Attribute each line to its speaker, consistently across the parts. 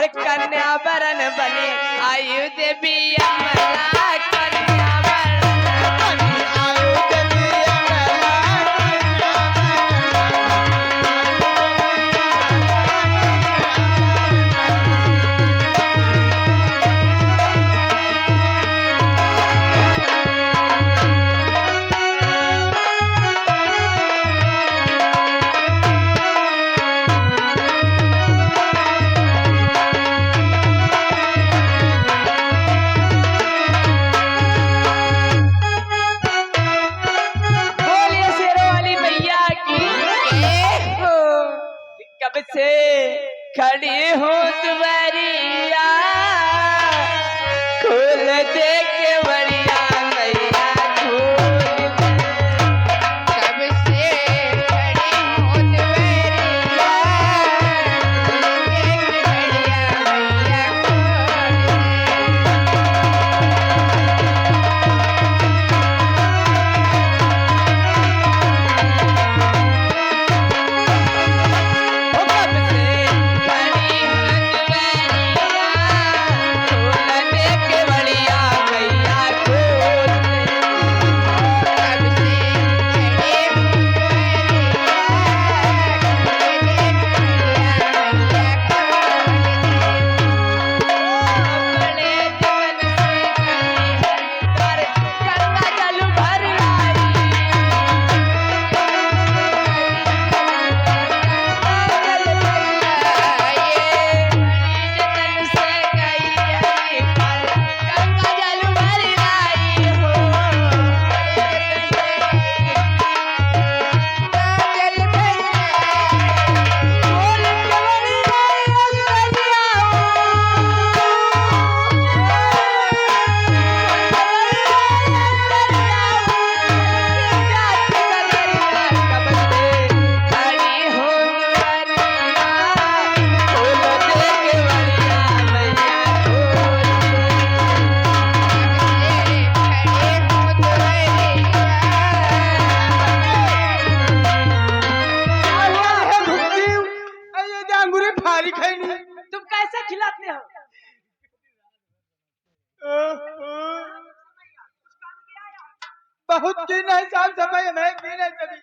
Speaker 1: अरे कन्या वरण बने आयु देवी अमला कन्या वरण आयु देवी से खड़ी हूँ दुआरिया खोल दे के बड़िया मैया खोल कब से खड़ी हूँ दुआरिया खोल दे के बड़िया मैया तुम कैसे खिलाते हो?
Speaker 2: बहुत की नहीं साफ सफाई मैं भी नहीं सकी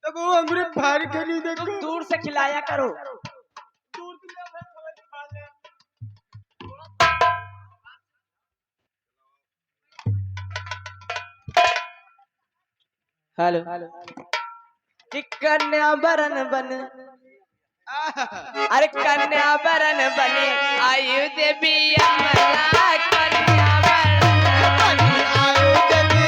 Speaker 2: तब वो अंगूरी भारी खड़ी देखो
Speaker 1: तुम दूर से खिलाया करो।
Speaker 2: दूर से ले मैं थोड़ा खा ले।
Speaker 1: हेलो कि कन्या वरण बन अरे कन्या वरण बने आयु देवी अमला कन्या वरण आयु देवी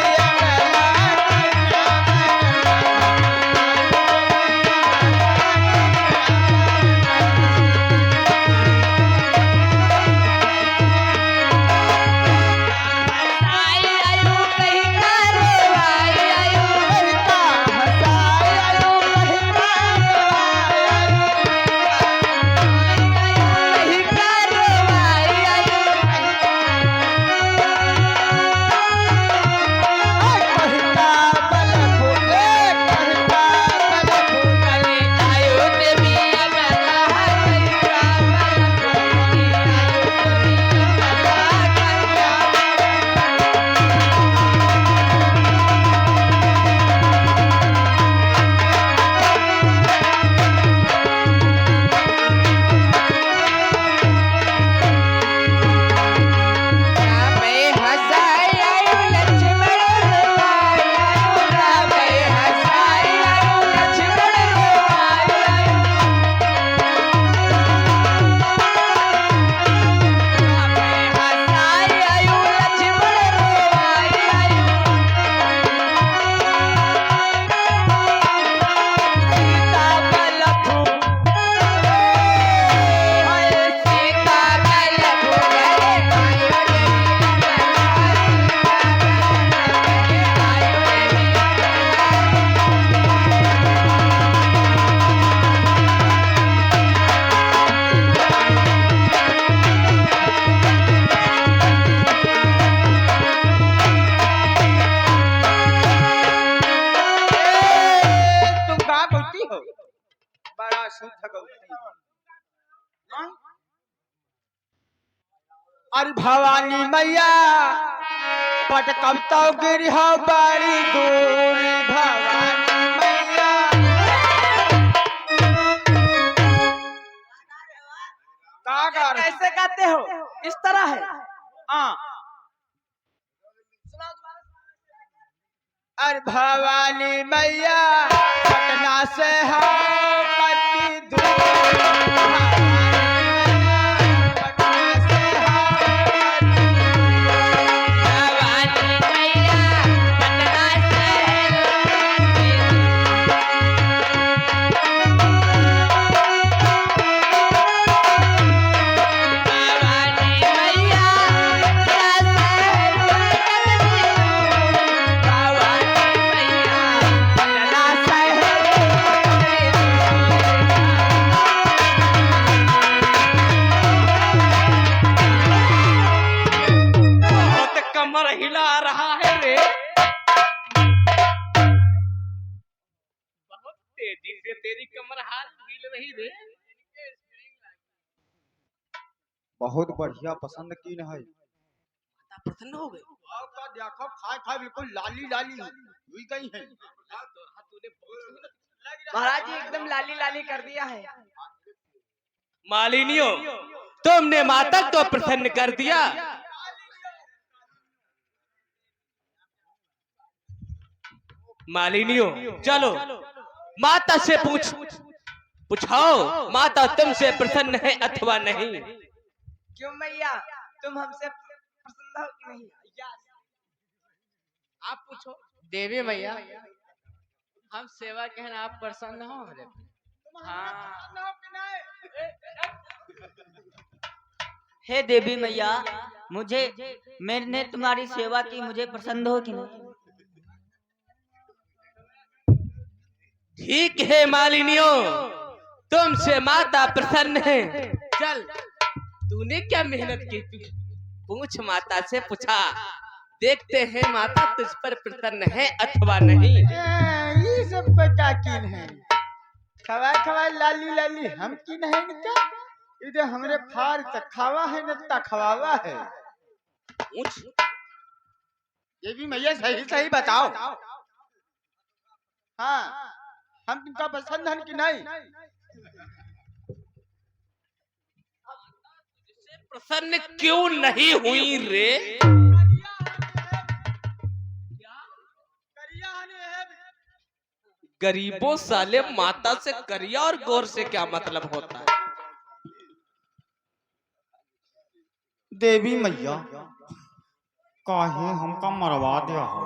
Speaker 2: अरे भवानी मैया पटकब तो गिरी हो बड़ी दूर भवानी मैया।
Speaker 1: कैसे गाते हो? इस तरह है।
Speaker 2: हाँ। अरे भवानी मैया पटना से हो कति दूर पटना से हो
Speaker 1: भवानी मैया पटना से भवानी मैया पटना से बहुत कमर हिला रहा है रे। बहुत तेजी से तेरी कमर हाल हिल रही रे।
Speaker 2: बहुत बढ़िया पसंद की है।
Speaker 1: प्रसन्न हो गए।
Speaker 2: का देखो खाए खाए बिल्कुल लाली लाली हुई गई है।
Speaker 1: महाराज जी एकदम लाली लाली कर दिया है।
Speaker 3: मालिनियो, तुमने माता को प्रसन्न कर दिया। मालिनियो, चलो माता से पूछाओ माता तुमसे प्रसन्न है अथवा नहीं।
Speaker 1: क्यों मैया, तुम हमसे प्रसन्न हो कि नहीं? आप पूछो।
Speaker 4: देवी मैया, हम सेवा के हैं, आप प्रसन्न हो हमरे पे? हाँ।
Speaker 5: हे देवी मैया, मैंने तुम्हारी सेवा की, मुझे प्रसन्न हो कि नहीं?
Speaker 3: ठीक है मालिनियो, तुमसे माता प्रसन्न है। चल, तूने क्या मेहनत की थी? पूछ माता से पूछा, देखते हैं माता तुझ पर प्रसन्न है अथवा नहीं।
Speaker 2: ये सब क्या कीन है? खवाए खवाए लाली लाली हम की नहीं क्या? इधर हमरे फार तक खावा है न तक खवावा है।
Speaker 3: पूछ।
Speaker 2: ये भी मैया सही सही बताओ। हाँ, हम तुमका पसंद है कि नहीं?
Speaker 3: प्रसन्न क्यों नहीं हुई रे? गरीबों साले माता से करिया और गौर से क्या मतलब होता है?
Speaker 2: देवी मैया काहे हमका मरवा दिया हो?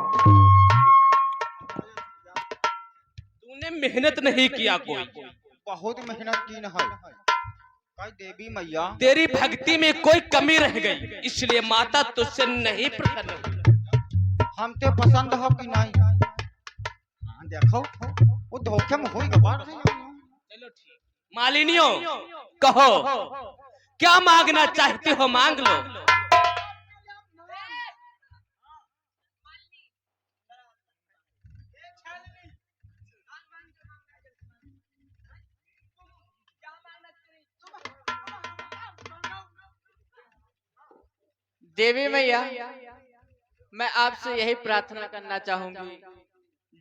Speaker 3: तूने मेहनत नहीं किया कोई।
Speaker 2: बहुत मेहनत की है। देवी मैया
Speaker 3: तेरी भक्ति में कोई कमी रह गई, इसलिए माता तुझसे नहीं प्रसन्न हुई।
Speaker 2: हम ते पसंद हो कि नहीं? हाँ देखो वो धोखे में हुई गवार है।
Speaker 3: चलो ठीक। मालिनियो, कहो क्या मांगना चाहती हो, मांग लो।
Speaker 4: देवी मैया, मैं आपसे यही प्रार्थना करना चाहूंगी,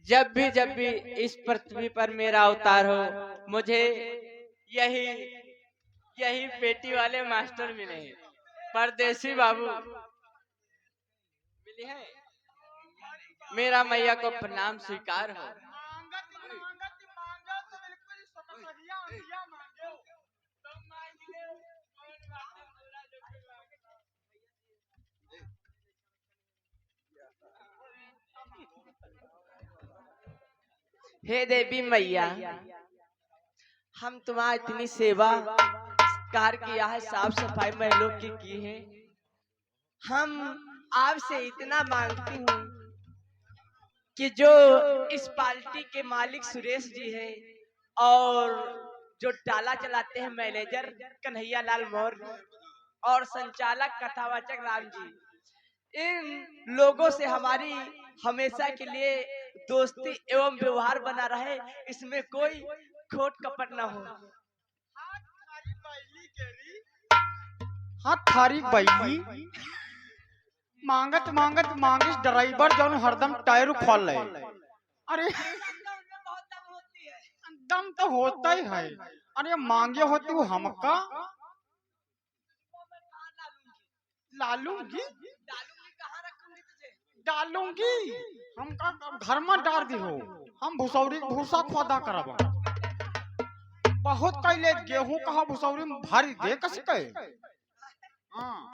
Speaker 4: जब भी इस पृथ्वी पर मेरा अवतार हो, मुझे यही पेटी वाले मास्टर मिले, परदेसी बाबू मिले हैं। मेरा मैया को प्रणाम स्वीकार हो।
Speaker 1: हे देवी मैया, हम तुम्हारी इतनी सेवा कार्य किया है, साफ सफाई महलों की है। हम आपसे इतना मांगती हूँ कि जो इस पार्टी के मालिक सुरेश जी हैं और जो डाला चलाते हैं मैनेजर कन्हैया लाल मौर्य और संचालक कथावाचक राम जी, इन लोगों से हमारी हमेशा के लिए दोस्ती एवं व्यवहार बना रहे, इसमें कोई खोट कपट ना हो।
Speaker 2: हाँ थारी बैली मांगत मांगत मांगिस ड्राइवर जौन हरदम टायर खोल ले। अरे दम तो होता ही है। अरे मांगे होती वो हमका लालूंगी डालूंगी हमका घर में डाल दी हो। हम भुसौरी भूसा खोदा करब बहुत कैले गेहूं कहा भुसौरी में भारी दे कस के। हाँ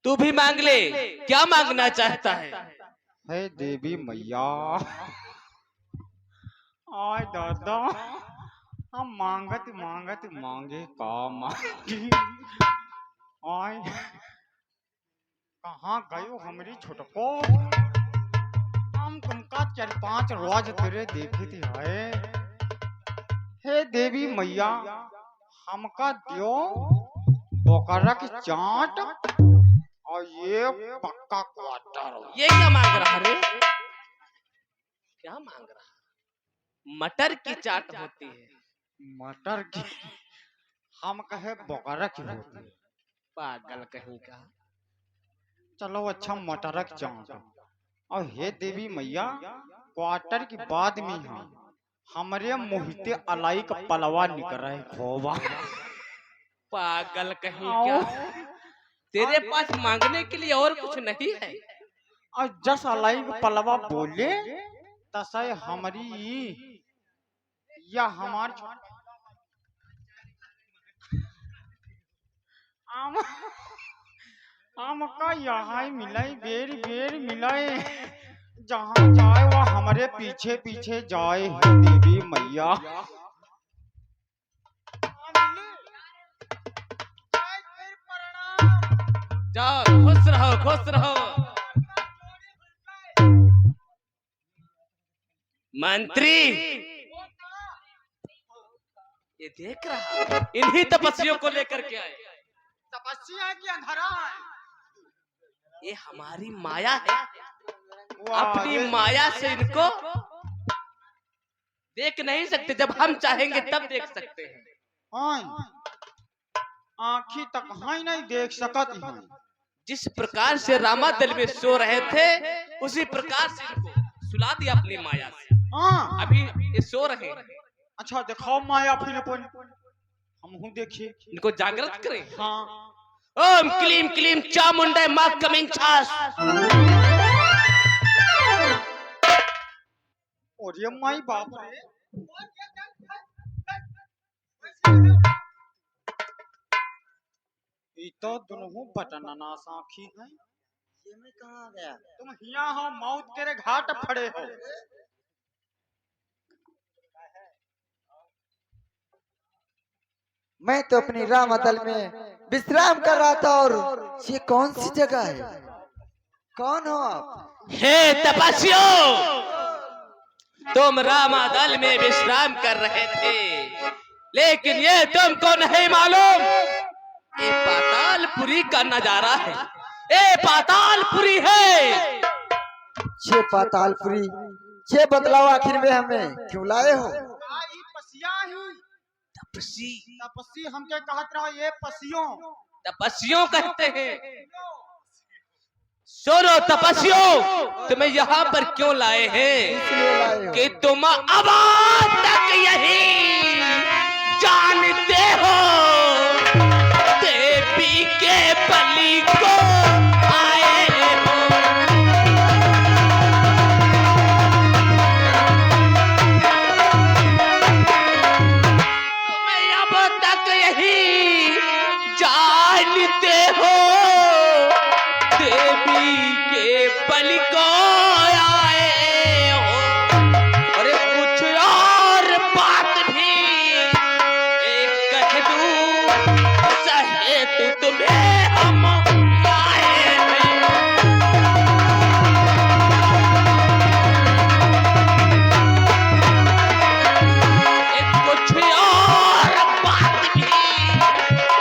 Speaker 3: तू भी मांग ले, क्या मांगना चाहता है?
Speaker 2: हे देवी मैया आय दादा हम मांगत मांगत मांगे का मांगी आय कहाँ गयो हमारी छोटको। हम तुमका 4-5 रोज तेरे देखे थे है। हे देवी मैया हमका दियो बोकरा की चाट और ये पक्का क्वार्टर।
Speaker 3: ये क्या मांग रहा रे? क्या मांग रहा? मटर की चाट होती है।
Speaker 2: मटर की हम कहे बोकरा की होती है।
Speaker 3: पागल कहीं का।
Speaker 2: चलो अच्छा मटर की चाट। और हे देवी मैया क्वार्टर की बाद में हाँ हमारे मोहिते अलाई का पलवा निकल रहा है खोवा।
Speaker 3: पागल कहीं क्या। तेरे पास मांगने के लिए और कुछ नहीं है?
Speaker 2: और जस अलाई का पलवा बोले तसे हमारी या हमार आम का यहाँ मिलाई बेर बेर मिलाए जहाँ जाए वह हमारे पीछे पीछे जाए। हे देवी मैया
Speaker 3: जाओ खुश रहो खुश रहो। मंत्री ये देख रहा, इन्हीं तपस्वियों को लेकर के आए।
Speaker 2: तपस्या की अंधरा है।
Speaker 3: ये हमारी माया है।
Speaker 2: वाह,
Speaker 3: अपनी माया से इनको देख नहीं सकते, जब हम चाहेंगे तब देख सकते हैं।
Speaker 2: आँखी तक हाई नहीं देख सकत हैं।
Speaker 3: जिस प्रकार से रामादल में सो रहे थे उसी प्रकार से इनको सुला दिया अपनी माया से।
Speaker 2: हाँ
Speaker 3: अभी ये सो रहे हैं।
Speaker 2: अच्छा दिखाओ माया फिर अपन हम हूँ देखिए।
Speaker 3: इनको जागृत करें।
Speaker 2: हाँ
Speaker 3: ओम क्लीम क्लीम चामुंडा मां कमिंग छास।
Speaker 2: और ये माई बाप रे ये तो दोनों बटनना साखी हैं।
Speaker 5: ये मैं कहाँ गया?
Speaker 2: तुम हिया हो मौत तेरे घाट फड़े हो।
Speaker 6: मैं तो अपनी रामदल में विश्राम कर रहा था। और ये कौन सी जगह है? कौन हो आप?
Speaker 3: हे तपस्वियों, तुम रामादल में विश्राम कर रहे थे, लेकिन ये तुमको नहीं मालूम ये पातालपुरी का नजारा है। ये पातालपुरी है।
Speaker 6: ये पातालपुरी, ये बतलाओ आखिर में हमें क्यों लाए हो?
Speaker 2: तपस्वी हम क्या कहत रहा ये पसियों
Speaker 3: तपस्वियों कहते हैं। सुनो तपस्वियों, तुम्हें यहाँ पर क्यों लाए हैं?
Speaker 6: इसलिए लाए हो
Speaker 3: कि तुम अब तक यही जानते हो देवी के बलि को आए हो। तुम्हें अब तक यही जानते हो देवी के बलि को आए हो। अरे कुछ और बात भी एक कह दूं, सहेतु तुम्हें हम लाए हैं। एक कुछ और बात भी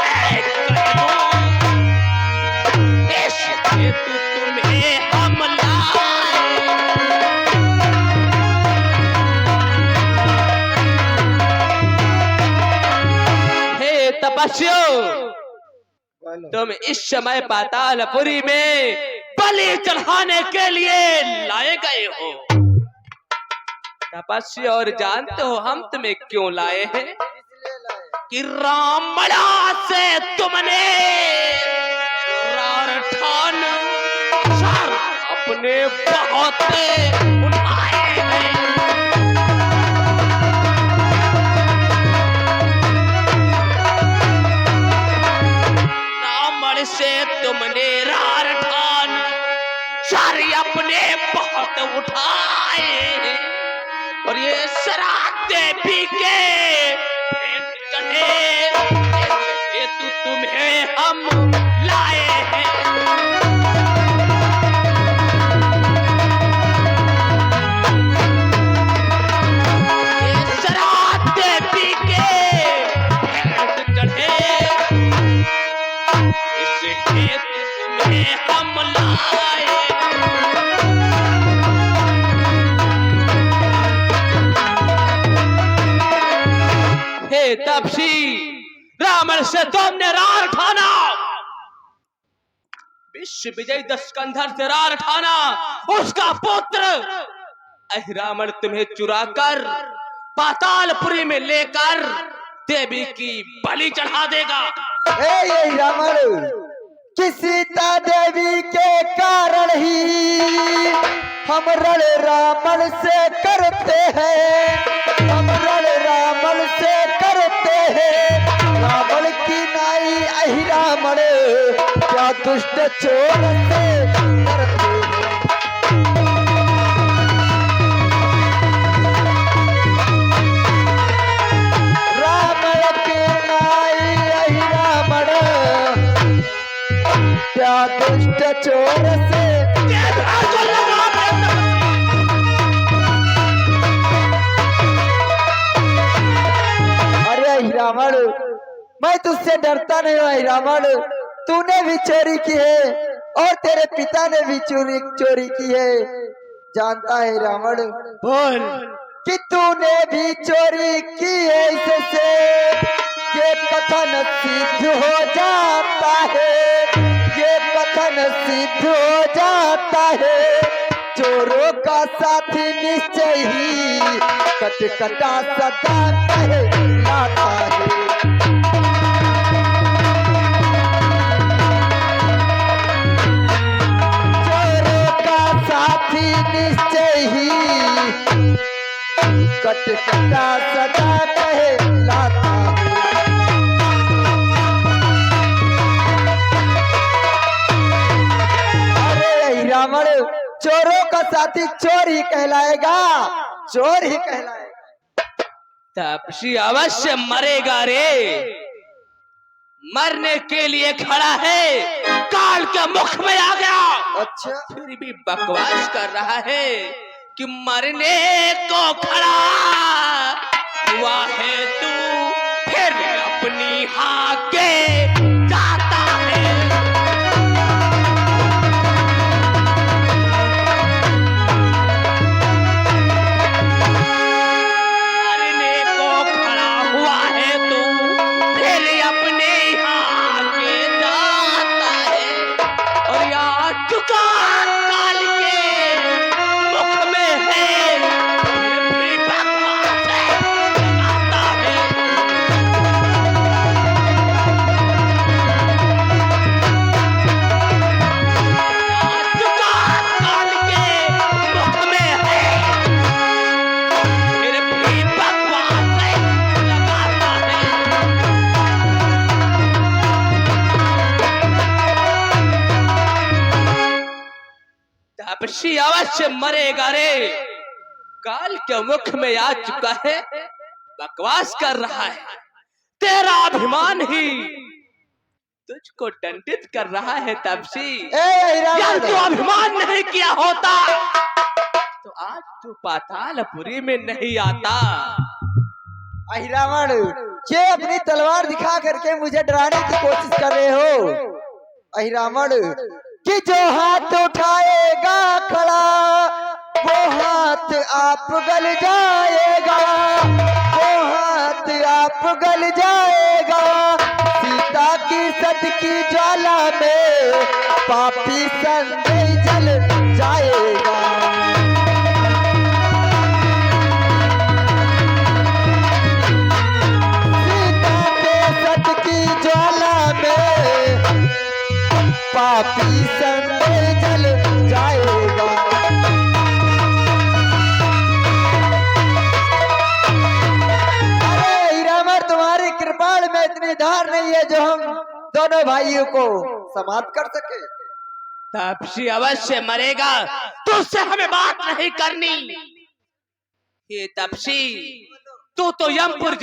Speaker 3: एक कह दूं, इस हेतु तुम्हें हम लाए। हे तपस्वियों, तुम इस समय पातालपुरी में बलि चढ़ाने के लिए लाए गए हो। तपस्वी, और जानते हो हम तुम्हें क्यों लाए हैं? कि रामड़ा से तुमने रारठान अपने बहुत उठाए हैं। रावण से तुमने रारठान सारी अपने बहुत उठाए हैं। और ये शराब देवी के चढ़े हेतु तुम्हें हम लाए हैं। ये शराब देवी के चढ़े इस हेतु तुम्हें हम लाए। हे तपसी, रावण से तुमने रार ठाना, विश्व विजयी दशकंधर से रार ठाना, उसका पुत्र रावण तुम्हें चुराकर पातालपुरी में लेकर देवी की बलि चढ़ा देगा।
Speaker 6: यही रावण कि सीता देवी के कारण ही हम रण रावण से करते हैं, हम रण रावण से करते हैं। रावण की नाई अहि रावण क्या दुष्ट चोर से करते हैं। रावण की नाई अहि रावण क्या दुष्ट चोर से। अरे रावण, मैं तुझसे डरता नहीं हूँ रावण। तूने भी चोरी की है और तेरे पिता ने भी चोरी की है। जानता है रावण
Speaker 3: बोल
Speaker 6: कि तूने भी चोरी की है, इससे ये कथन सिद्ध हो जाता है, ये कथन सिद्ध हो जाता है। चोरों का साथी निश्चय ही कटकटा सदा कहलाता है। चोरों का साथी निश्चय ही कटकटा सदा कहलाता है। अरे रावण, चोरों का साथी चोर ही कहलाएगा, चोर ही कहलाएगा।
Speaker 3: तपसी अवश्य मरेगा रे, मरने के लिए खड़ा है, काल के मुख में आ गया।
Speaker 6: अच्छा,
Speaker 3: फिर भी बकवास कर रहा है कि मरने को खड़ा हुआ है तू, फिर अपनी हाके जाता है। मरने को खड़ा हुआ है तू, फिर अपने हाके जाता है। और यहाँ चुका काल के मुख में है, फिर भी बकवास आता है। चुका काल के मुख में है, फिर भी बकवास लगाता है। तपसी अवश्य मरेगा रे, काल के मुख में आ चुका है, बकवास कर रहा है। तेरा अभिमान ही तुझको दंडित कर रहा है तपसी। यार तू अभिमान नहीं किया होता तो आज तू पातालपुरी में नहीं आता।
Speaker 6: रावण, ये अपनी तलवार दिखा करके मुझे डराने की कोशिश कर रहे हो। रावण कि जो हाथ उठाएगा खड़ा, वो हाथ आप गल जाएगा, वो हाथ आप गल जाएगा। की ज्वाला में पापी संदेह जल जाएगा। सीता के सत की ज्वाला में पापी संदेह जल जाएगा। अरे हीरामर, तुम्हारी कृपाण में इतनी धार नहीं है जो हम दोनों भाइयों को समाप्त कर सके।
Speaker 3: तापसी अवश्य मरेगा, तो उससे हमें बात नहीं करनी। ये तापसी, तू तो यमपुर